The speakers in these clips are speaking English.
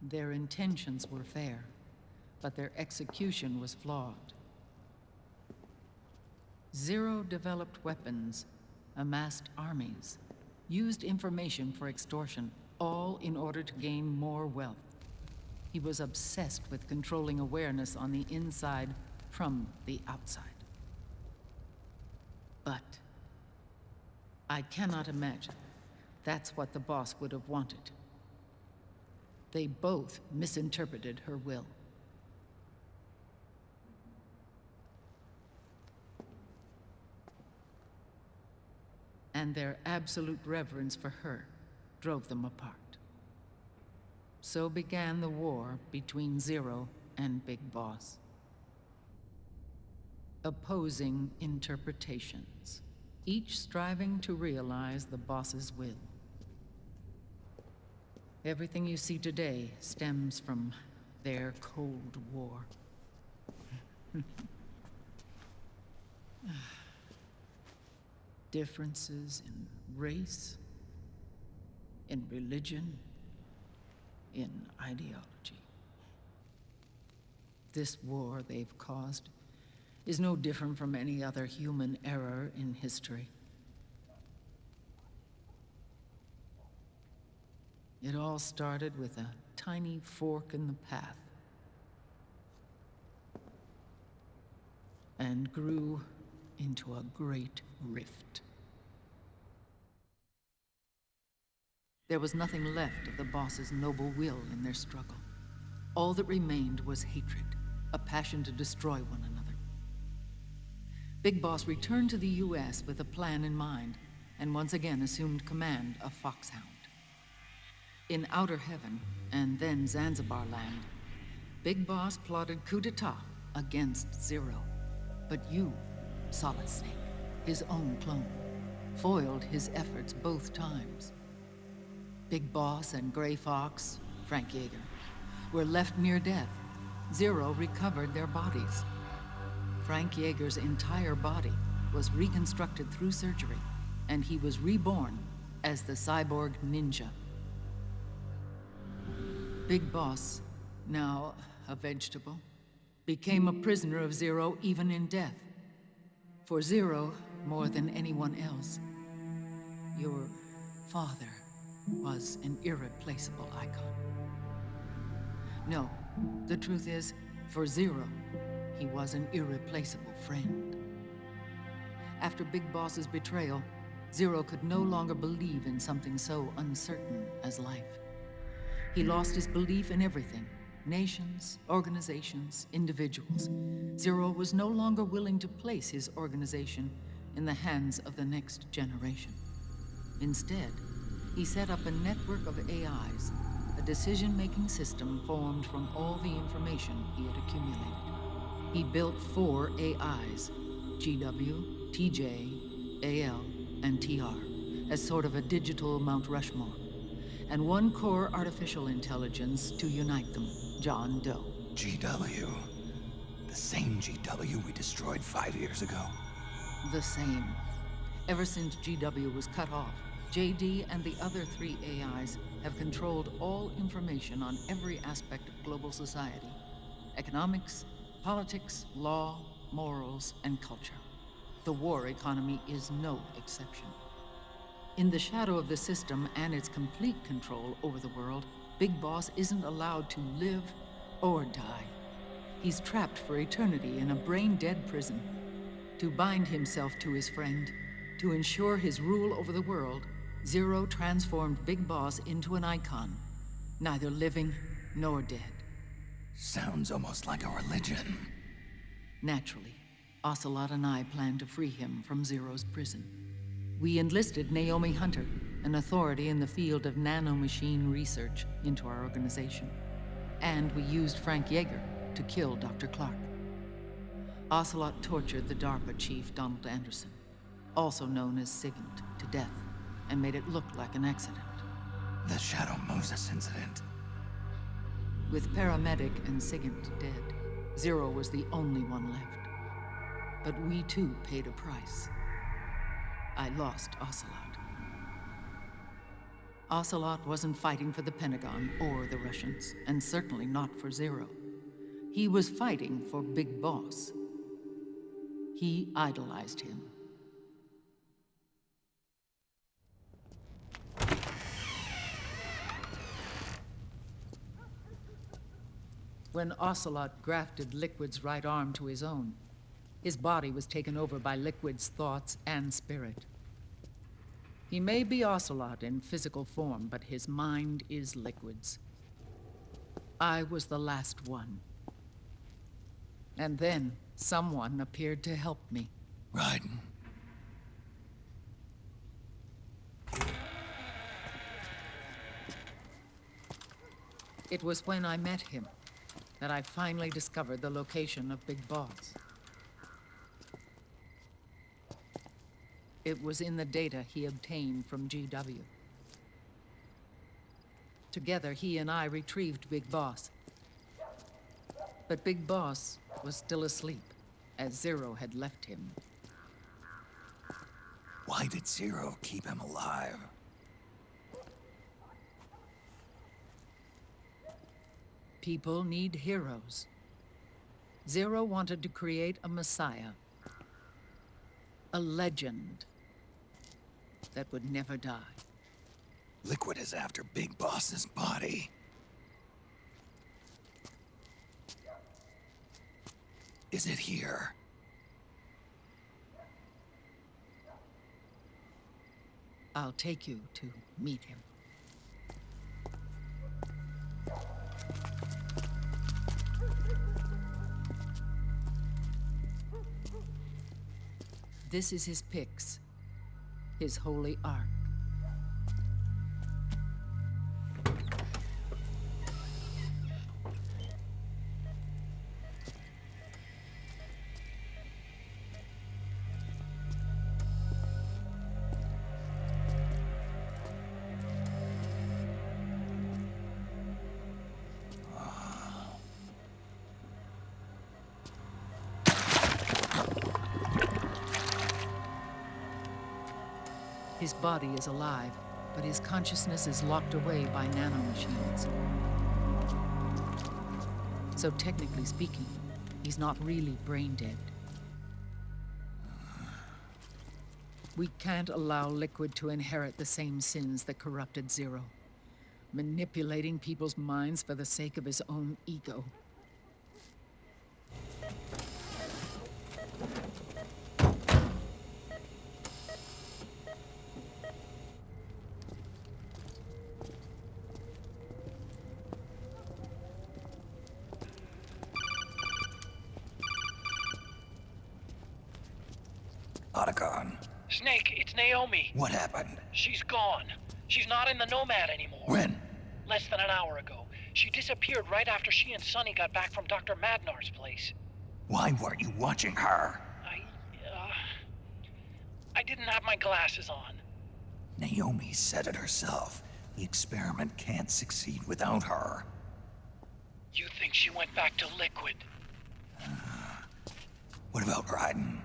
Their intentions were fair, but their execution was flawed. Zero developed weapons, amassed armies, used information for extortion, all in order to gain more wealth. He was obsessed with controlling awareness on the inside from the outside. But I cannot imagine that's what the boss would have wanted. They both misinterpreted her will. And their absolute reverence for her drove them apart. So began the war between Zero and Big Boss. Opposing interpretations, each striving to realize the boss's will. Everything you see today stems from their Cold War. Differences in race, in religion, in ideology. This war they've caused is no different from any other human error in history. It all started with a tiny fork in the path and grew into a great rift. There was nothing left of the boss's noble will in their struggle. All that remained was hatred, a passion to destroy one another. Big Boss returned to the US with a plan in mind, and once again assumed command of Foxhound. In Outer Heaven, and then Zanzibar Land, Big Boss plotted coup d'etat against Zero. But you, Solid Snake, his own clone, foiled his efforts both times. Big Boss and Gray Fox, Frank Yeager, were left near death. Zero recovered their bodies. Frank Yeager's entire body was reconstructed through surgery, and he was reborn as the cyborg ninja. Big Boss, now a vegetable, became a prisoner of Zero even in death. For Zero, more than anyone else, your father was an irreplaceable icon. No, the truth is, for Zero, he was an irreplaceable friend. After Big Boss's betrayal, Zero could no longer believe in something so uncertain as life. He lost his belief in everything. Nations, organizations, individuals. Zero was no longer willing to place his organization in the hands of the next generation. Instead, he set up a network of AIs, a decision-making system formed from all the information he had accumulated. He built 4 AIs, GW, TJ, AL, and TR, as sort of a digital Mount Rushmore, and 1 core artificial intelligence to unite them, John Doe. GW. The same GW we destroyed 5 years ago. The same. Ever since GW was cut off, JD and the other 3 AIs have controlled all information on every aspect of global society. Economics, politics, law, morals, and culture. The war economy is no exception. In the shadow of the system and its complete control over the world, Big Boss isn't allowed to live or die. He's trapped for eternity in a brain-dead prison. To bind himself to his friend, to ensure his rule over the world, Zero transformed Big Boss into an icon, neither living nor dead. Sounds almost like a religion. Naturally, Ocelot and I plan to free him from Zero's prison. We enlisted Naomi Hunter, an authority in the field of nanomachine research, into our organization. And we used Frank Yeager to kill Dr. Clark. Ocelot tortured the DARPA chief, Donald Anderson, also known as Sigint, to death, and made it look like an accident. The Shadow Moses incident. With Paramedic and Sigint dead, Zero was the only one left. But we too paid a price. I lost Ocelot. Ocelot wasn't fighting for the Pentagon or the Russians, and certainly not for Zero. He was fighting for Big Boss. He idolized him. When Ocelot grafted Liquid's right arm to his own, his body was taken over by Liquid's thoughts and spirit. He may be Ocelot in physical form, but his mind is Liquid's. I was the last one. And then someone appeared to help me. Raiden. It was when I met him that I finally discovered the location of Big Boss. It was in the data he obtained from GW. Together, he and I retrieved Big Boss. But Big Boss was still asleep, as Zero had left him. Why did Zero keep him alive? People need heroes. Zero wanted to create a messiah. A legend that would never die. Liquid is after Big Boss's body. Is it here? I'll take you to meet him. This is his pyx, his holy ark. His body is alive, but his consciousness is locked away by nanomachines. So technically speaking, he's not really brain dead. We can't allow Liquid to inherit the same sins that corrupted Zero, manipulating people's minds for the sake of his own ego. Otacon. Snake, it's Naomi. What happened? She's gone. She's not in the Nomad anymore. When? Less than an hour ago. She disappeared right after she and Sonny got back from Dr. Madnar's place. Why weren't you watching her? I didn't have my glasses on. Naomi said it herself. The experiment can't succeed without her. You think she went back to Liquid? What about Raiden?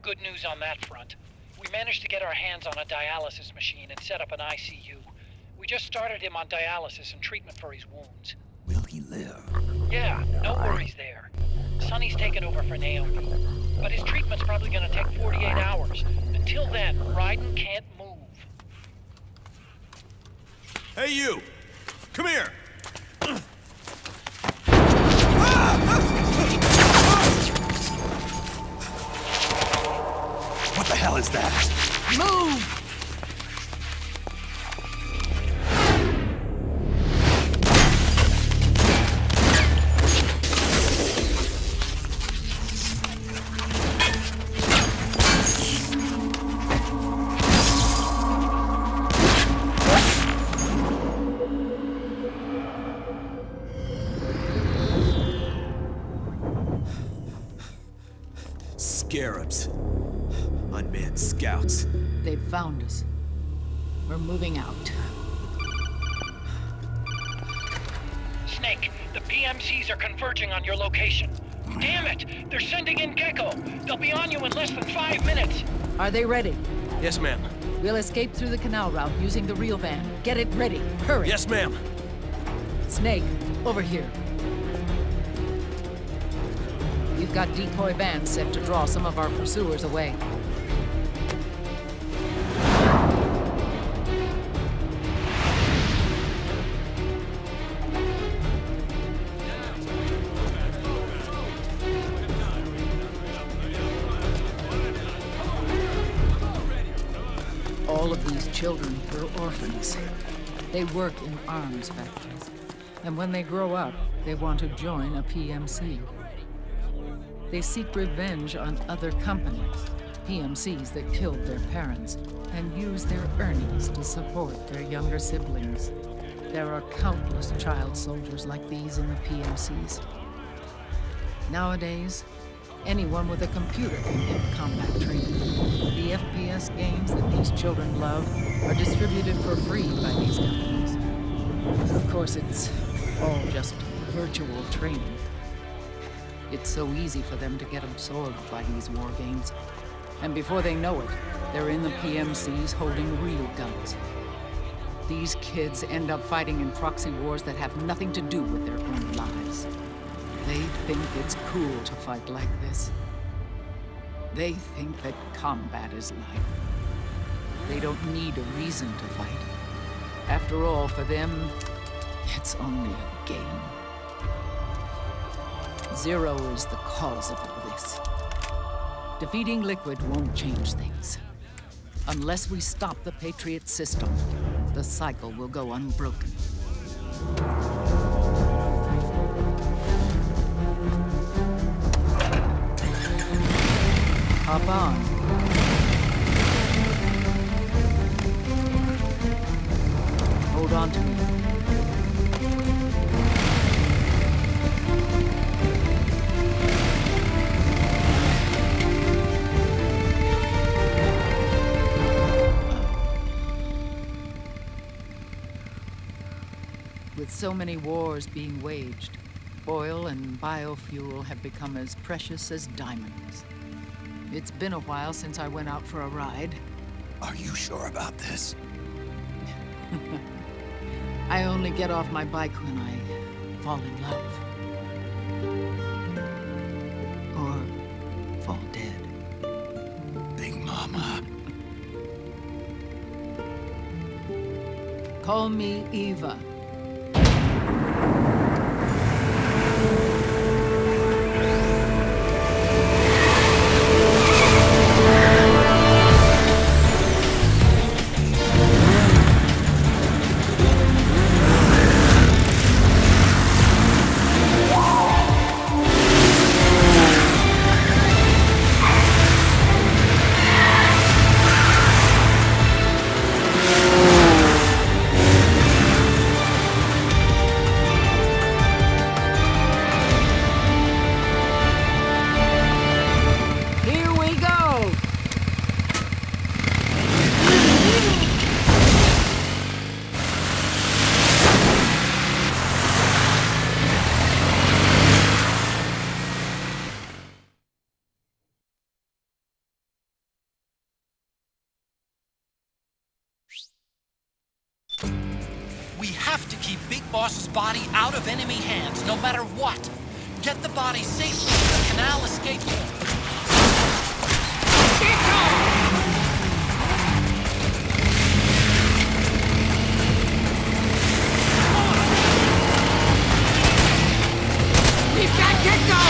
Good news on that front. We managed to get our hands on a dialysis machine and set up an ICU. We just started him on dialysis and treatment for his wounds. Will he live? Yeah, no worries there. Sonny's taken over for Naomi. But his treatment's probably gonna take 48 hours. Until then, Raiden can't move. Hey, you! Come here! What the hell is that? Move! Scarabs. Unmanned scouts. They've found us. We're moving out. Snake, the PMCs are converging on your location. Damn it! They're sending in Gecko! They'll be on you in less than 5 minutes! Are they ready? Yes, ma'am. We'll escape through the canal route using the real van. Get it ready. Hurry. Yes, ma'am. Snake, over here. We've got decoy vans set to draw some of our pursuers away. All of these children were orphans. They work in arms factories. And when they grow up, they want to join a PMC. They seek revenge on other companies, PMCs that killed their parents, and use their earnings to support their younger siblings. There are countless child soldiers like these in the PMCs. Nowadays, anyone with a computer can get combat training. The FPS games that these children love are distributed for free by these companies. Of course, it's all just virtual training. It's so easy for them to get absorbed by these war games. And before they know it, they're in the PMCs holding real guns. These kids end up fighting in proxy wars that have nothing to do with their own lives. They think it's cool to fight like this. They think that combat is life. They don't need a reason to fight. After all, for them, it's only a game. Zero is the cause of all this. Defeating Liquid won't change things. Unless we stop the Patriot system, the cycle will go unbroken. Hop on. Hold on to me. With so many wars being waged, oil and biofuel have become as precious as diamonds. It's been a while since I went out for a ride. Are you sure about this? I only get off my bike when I fall in love. Or fall dead. Big Mama. Call me Eva. We have to keep Big Boss's body out of enemy hands, no matter what. Get the body safely to the canal escape point. We've got Gekko!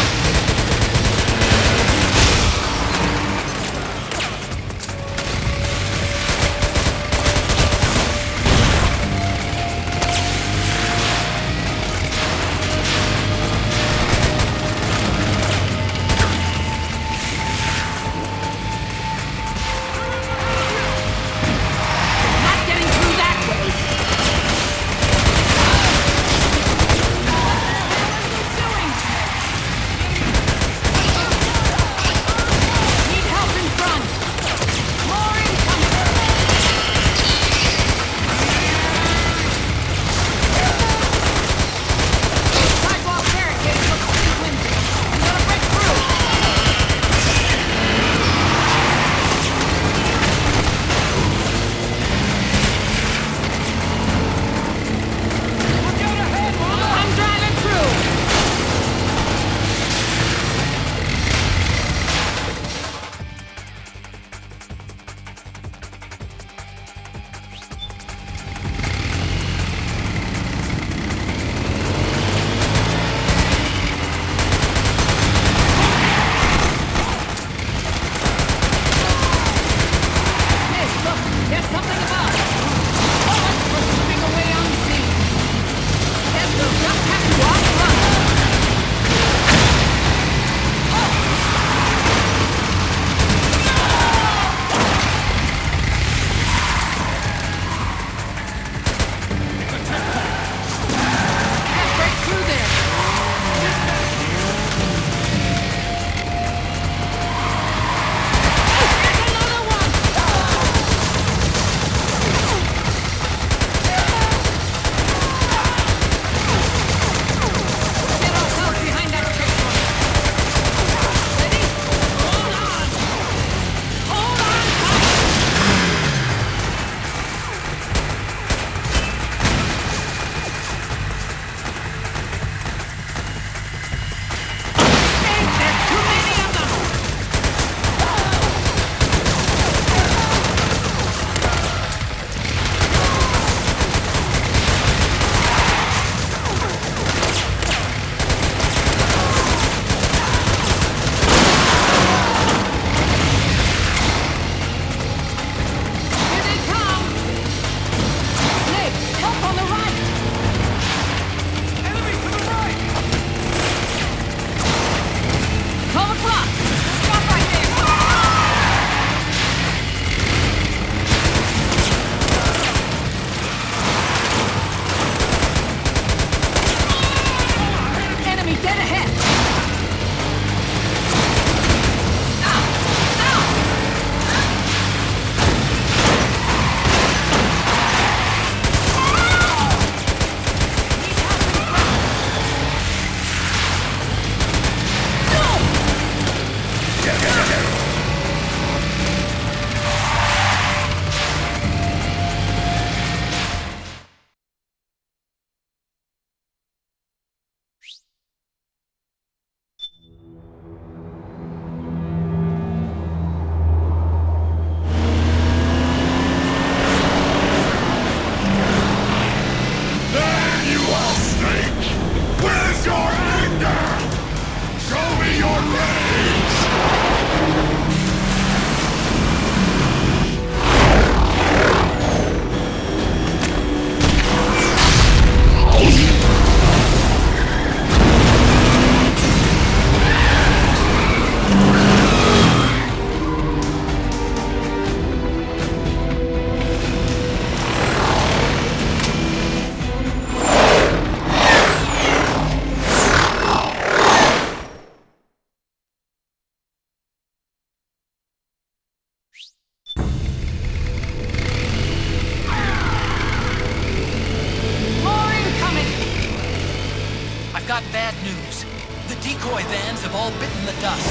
decoy vans have all bitten the dust,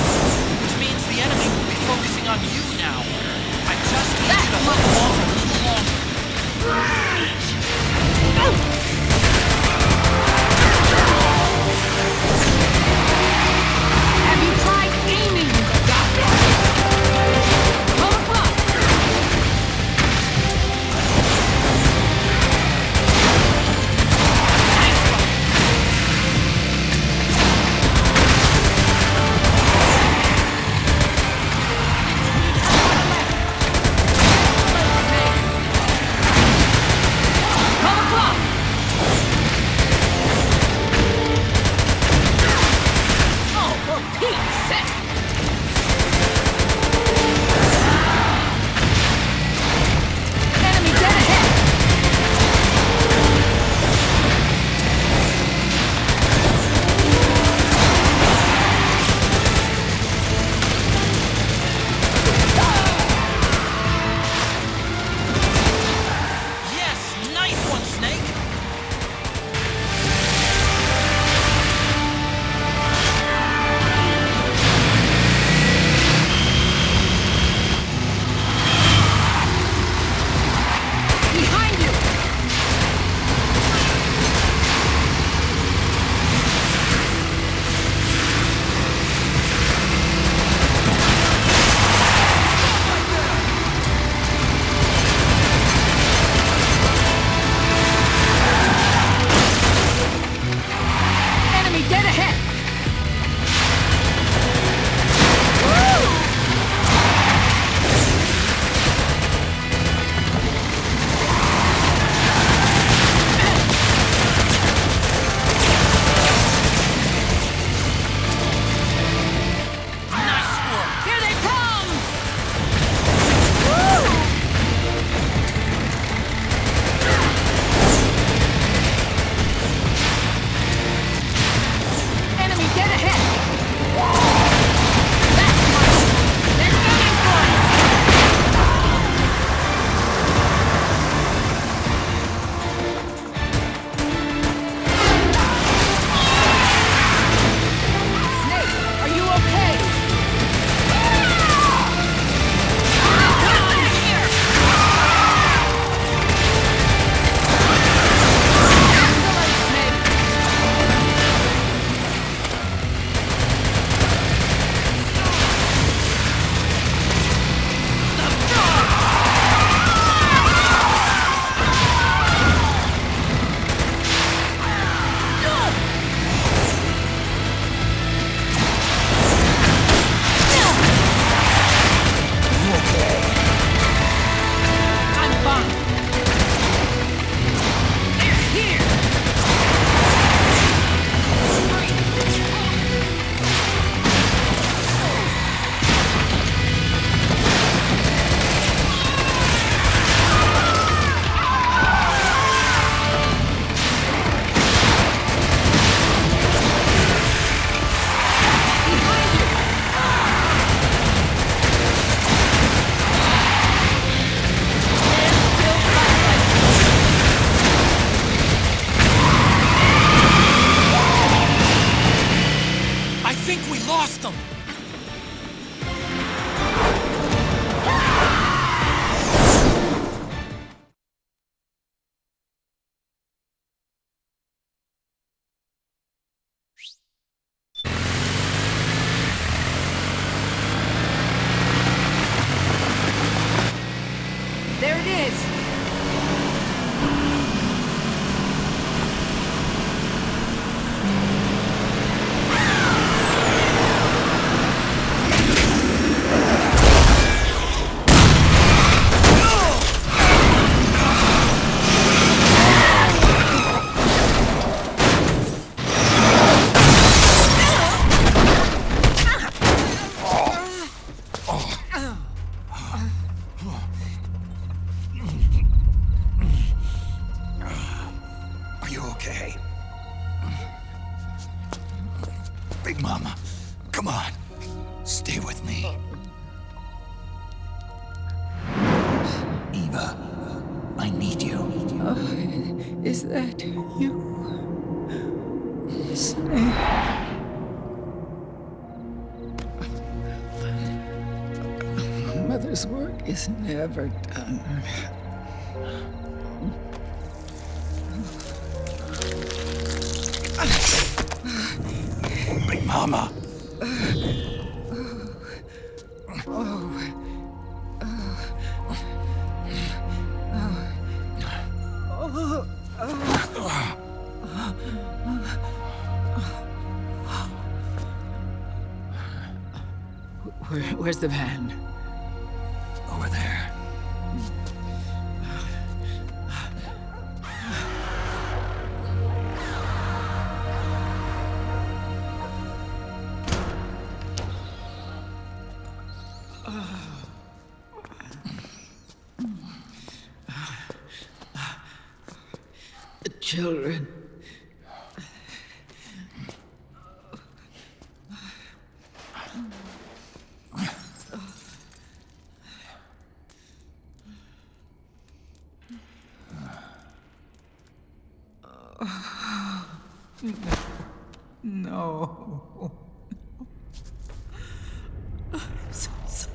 which means the enemy will be focusing on you now. I just need you to hold them off a little longer. Have you tried aiming? Pull the plug. Big Mama, come on. Stay with me. Eva, I need you. Is that you? Snake. is never done. My mama. Where's the van? Over there. The children. No. I'm so sorry.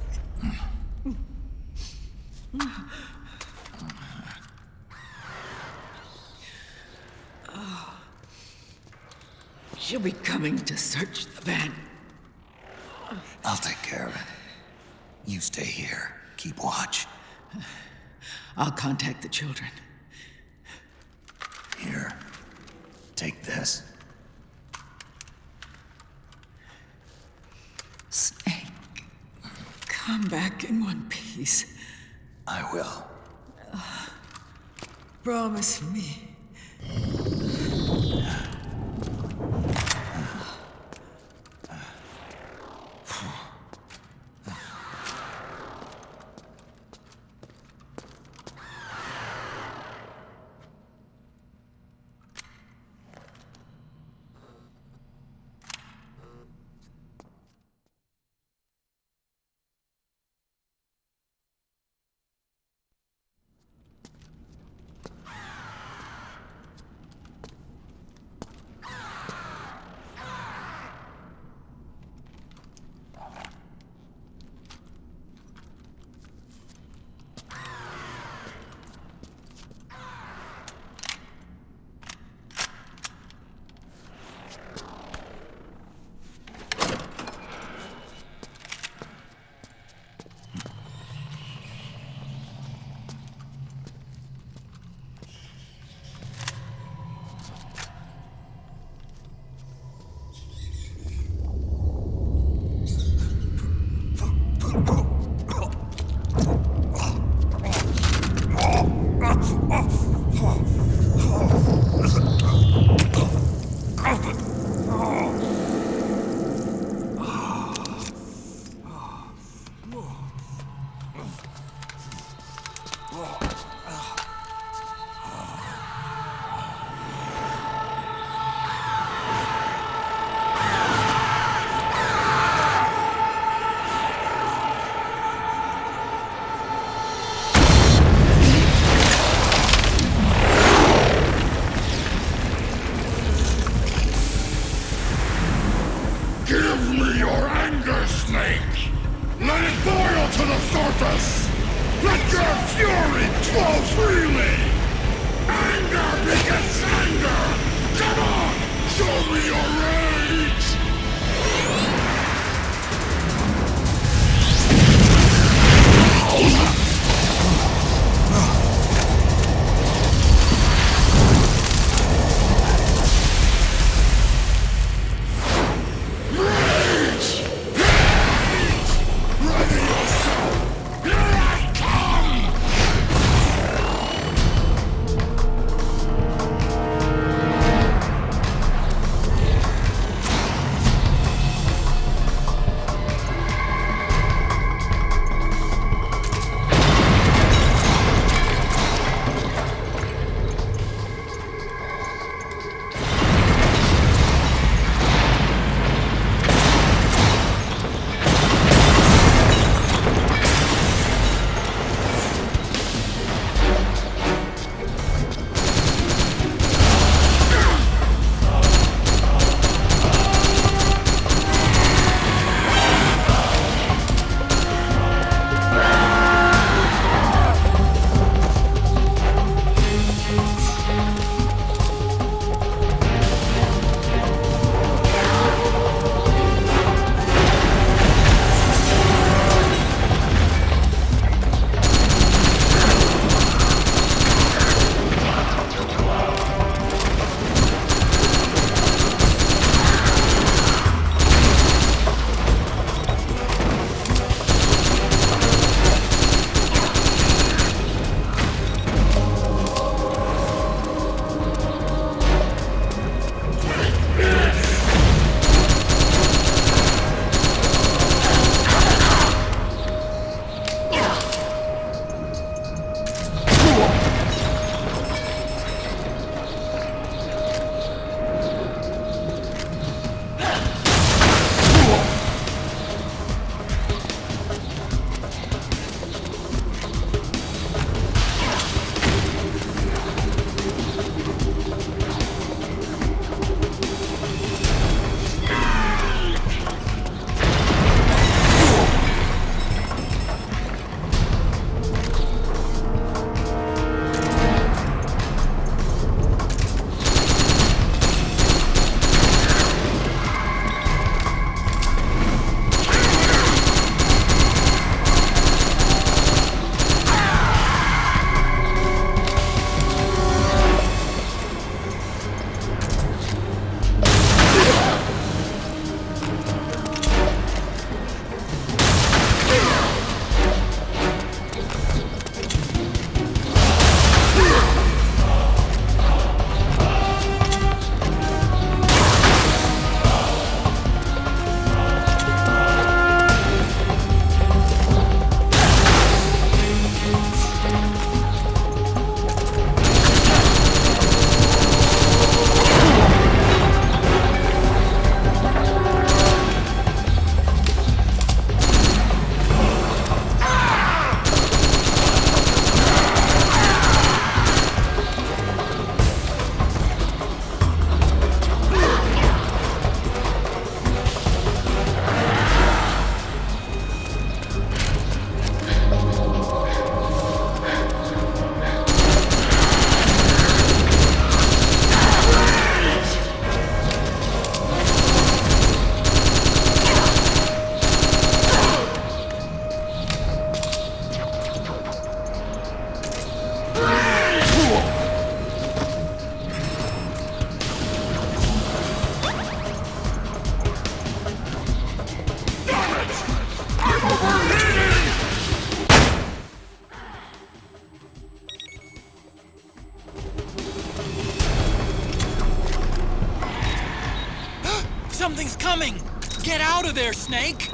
She'll be coming to search the van. I'll take care of it. You stay here. Keep watch. I'll contact the children. Here. Take this. Snake, come back in one piece. I will. Promise me. Something's coming! Get out of there, Snake!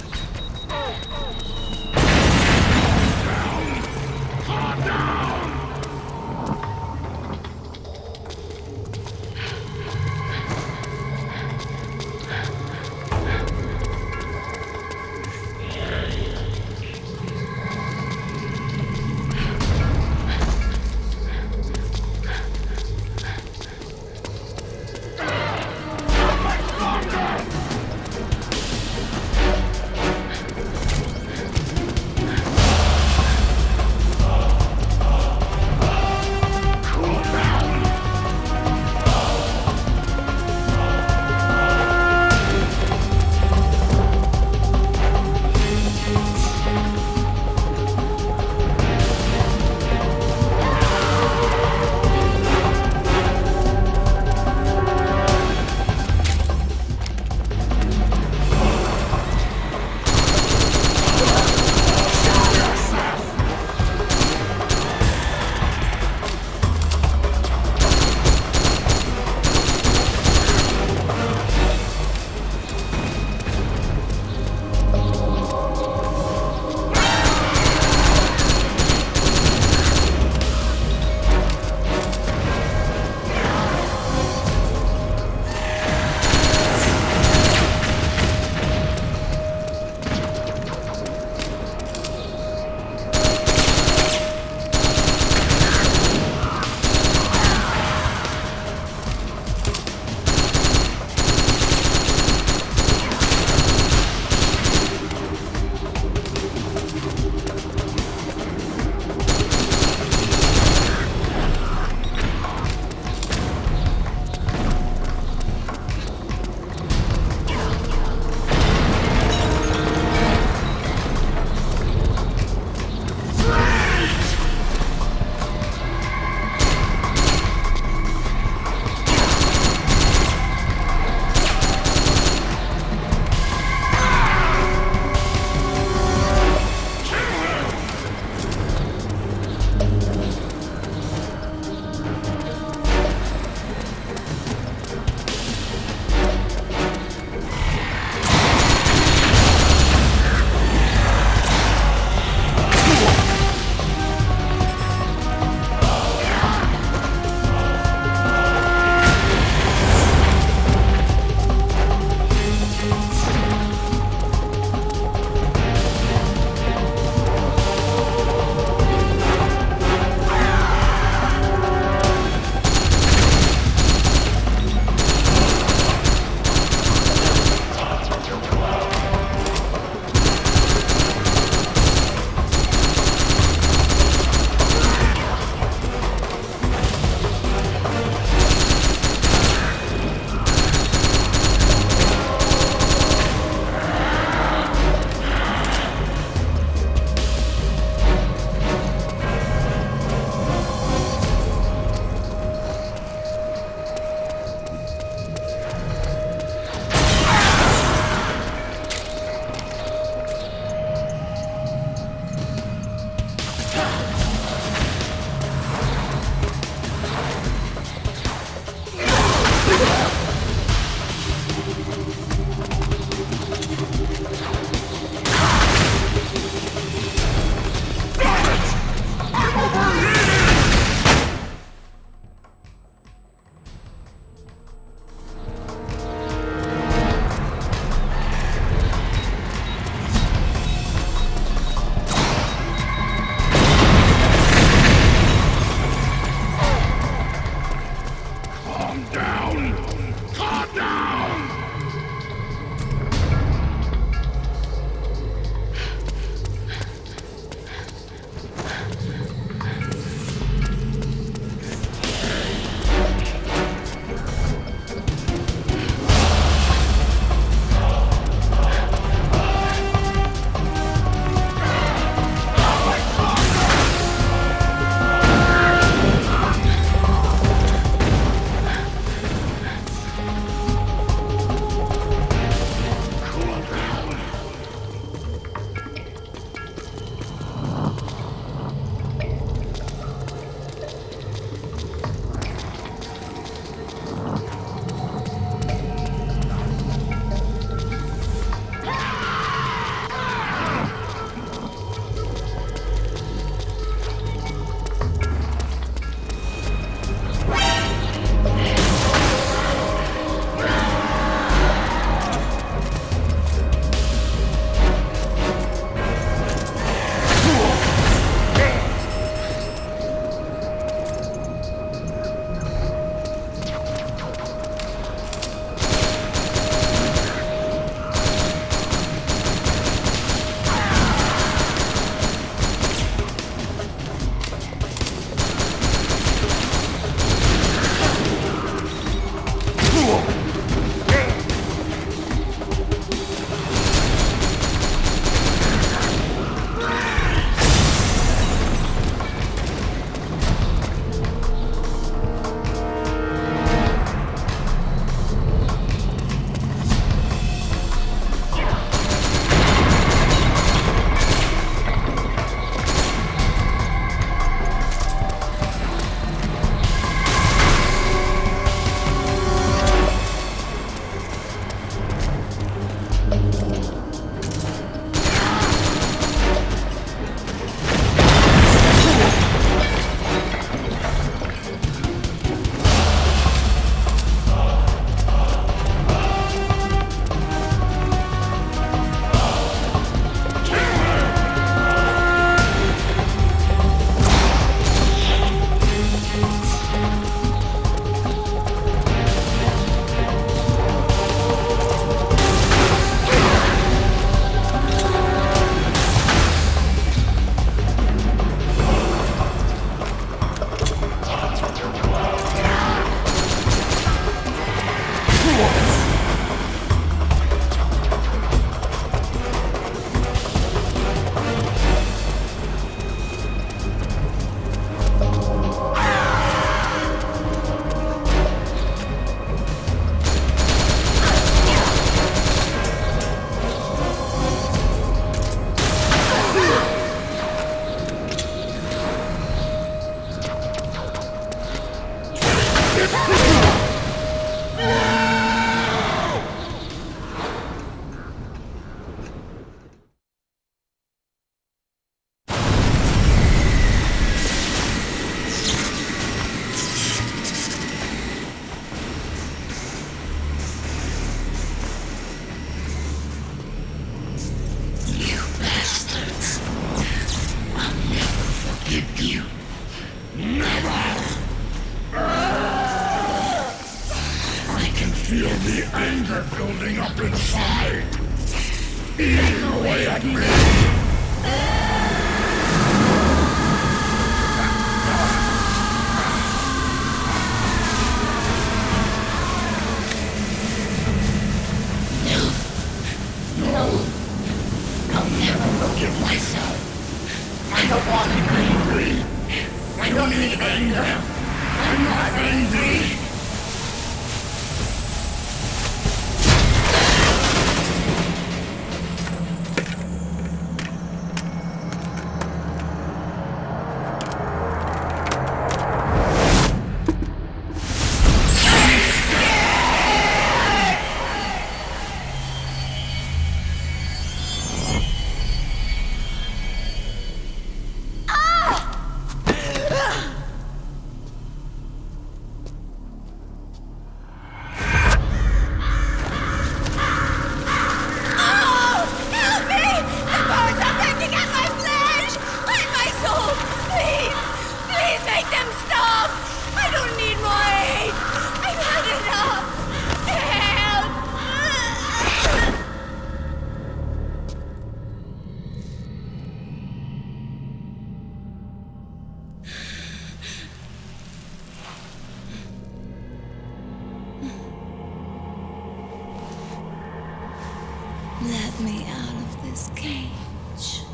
Let me out of this cage.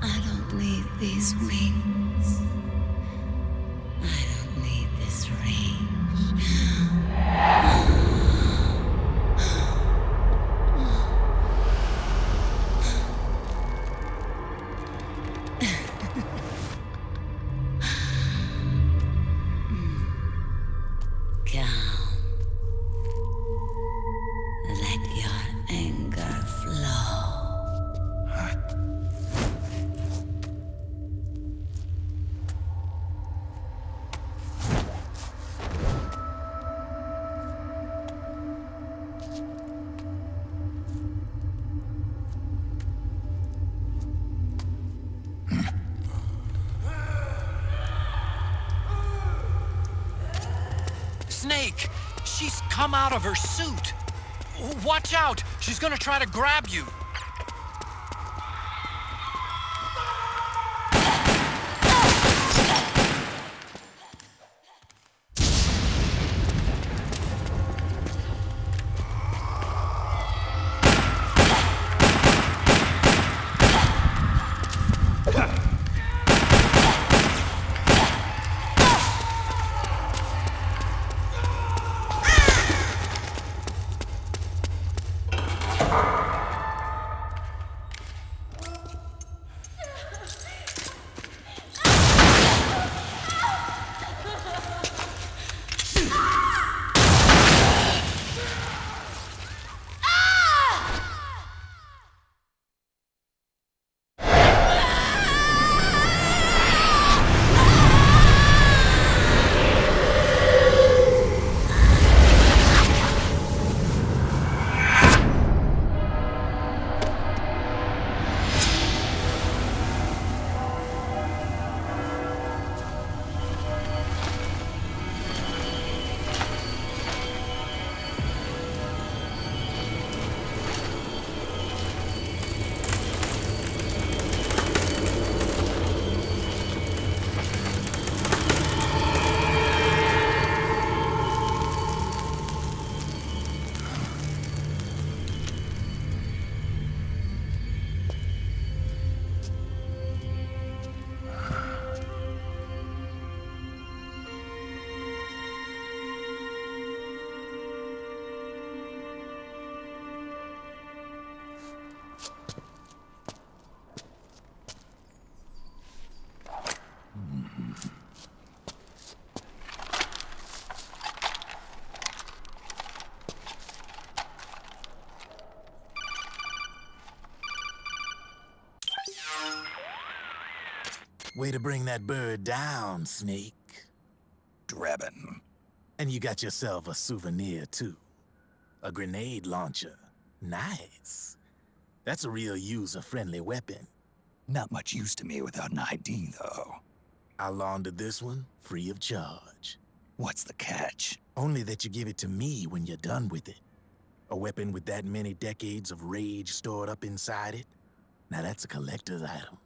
I don't need these wings. I don't need this range. Calm. Let your anger flow. Snake! She's come out of her suit! Watch out! She's gonna try to grab you! Way to bring that bird down, Snake. Drebin. And you got yourself a souvenir, too. A grenade launcher. Nice. That's a real user-friendly weapon. Not much use to me without an ID, though. I'll launder this one free of charge. What's the catch? Only that you give it to me when you're done with it. A weapon with that many decades of rage stored up inside it? Now that's a collector's item.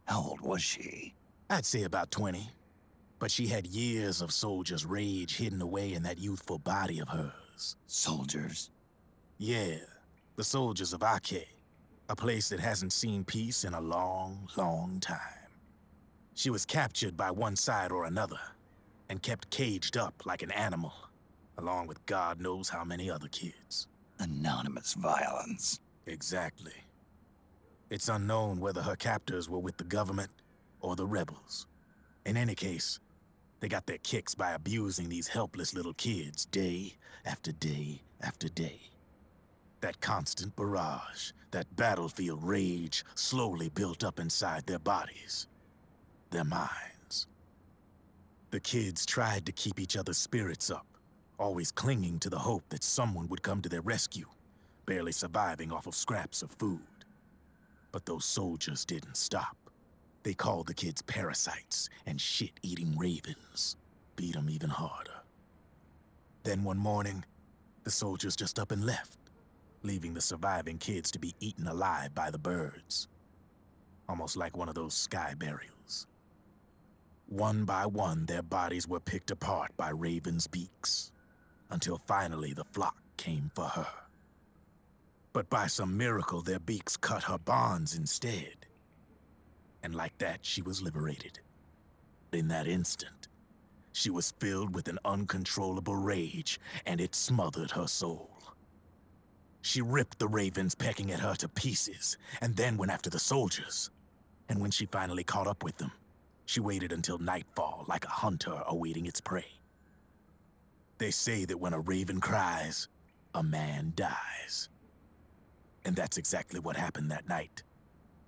How old was she? I'd say about 20. But she had years of soldiers' rage hidden away in that youthful body of hers. Soldiers? Yeah, the soldiers of Ake. A place that hasn't seen peace in a long, long time. She was captured by one side or another, and kept caged up like an animal, along with God knows how many other kids. Anonymous violence. Exactly. It's unknown whether her captors were with the government or the rebels. In any case, they got their kicks by abusing these helpless little kids day after day after day. That constant barrage, that battlefield rage slowly built up inside their bodies, their minds. The kids tried to keep each other's spirits up, always clinging to the hope that someone would come to their rescue, barely surviving off of scraps of food. But those soldiers didn't stop. They called the kids parasites and shit-eating ravens, beat them even harder. Then one morning, the soldiers just up and left, leaving the surviving kids to be eaten alive by the birds. Almost like one of those sky burials. One by one, their bodies were picked apart by ravens' beaks, until finally the flock came for her. But by some miracle, their beaks cut her bonds instead. And like that, she was liberated. In that instant, she was filled with an uncontrollable rage, and it smothered her soul. She ripped the ravens pecking at her to pieces, and then went after the soldiers. And when she finally caught up with them, she waited until nightfall like a hunter awaiting its prey. They say that when a raven cries, a man dies. And that's exactly what happened that night.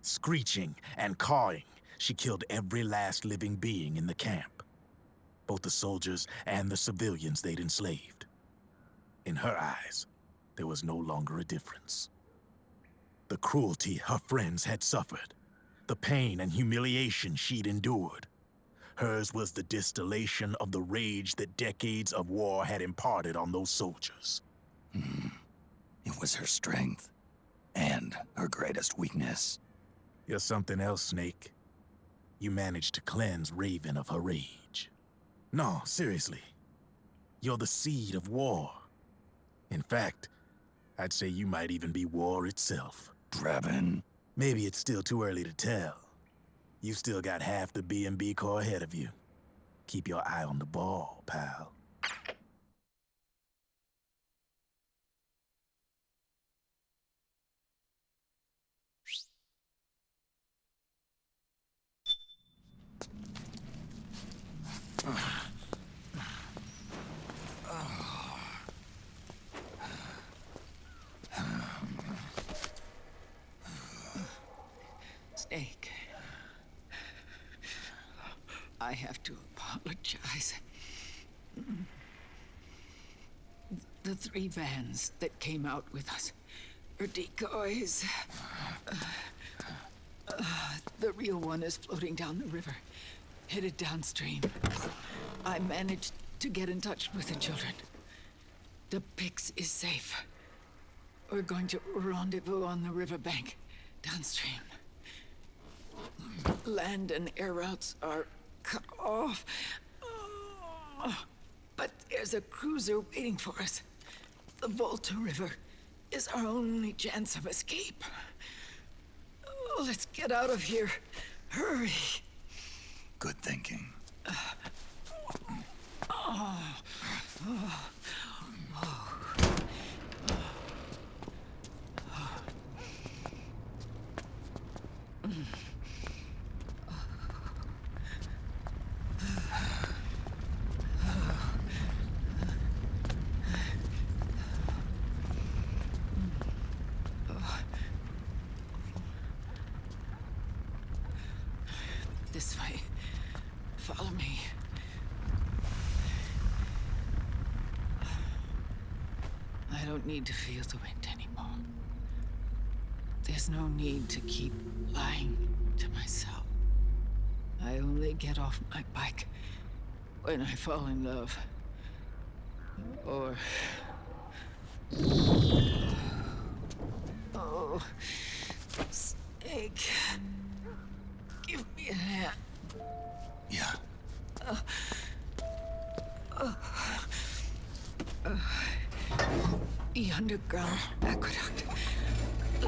Screeching and cawing, she killed every last living being in the camp. Both the soldiers and the civilians they'd enslaved. In her eyes, there was no longer a difference. The cruelty her friends had suffered, the pain and humiliation she'd endured. Hers was the distillation of the rage that decades of war had imparted on those soldiers. It was her strength, and her greatest weakness. You're something else, Snake. You managed to cleanse Raven of her rage. No, seriously. You're the seed of war. In fact, I'd say you might even be war itself. Drebin. Maybe it's still too early to tell. You've still got half the B&B Corps ahead of you. Keep your eye on the ball, pal. Snake. I have to apologize. The 3 vans that came out with us are decoys. The real one is floating down the river, headed downstream. I managed to get in touch with the children. The Pix is safe. We're going to rendezvous on the riverbank, downstream. Land and air routes are cut off. But there's a cruiser waiting for us. The Volta River is our only chance of escape. Let's get out of here. Hurry. Good thinking. This way. Follow me. I don't need to feel the wind anymore. There's no need to keep lying to myself. I only get off my bike when I fall in love. Or... Oh, Snake. Give me a hand. Yeah. The underground aqueduct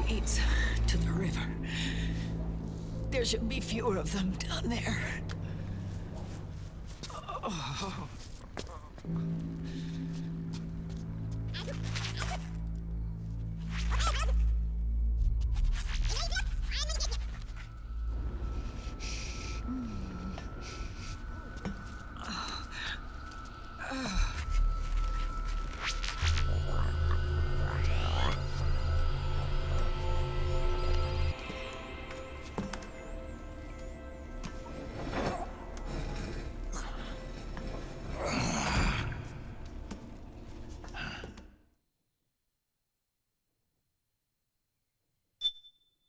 leads to the river. There should be fewer of them down there. Oh.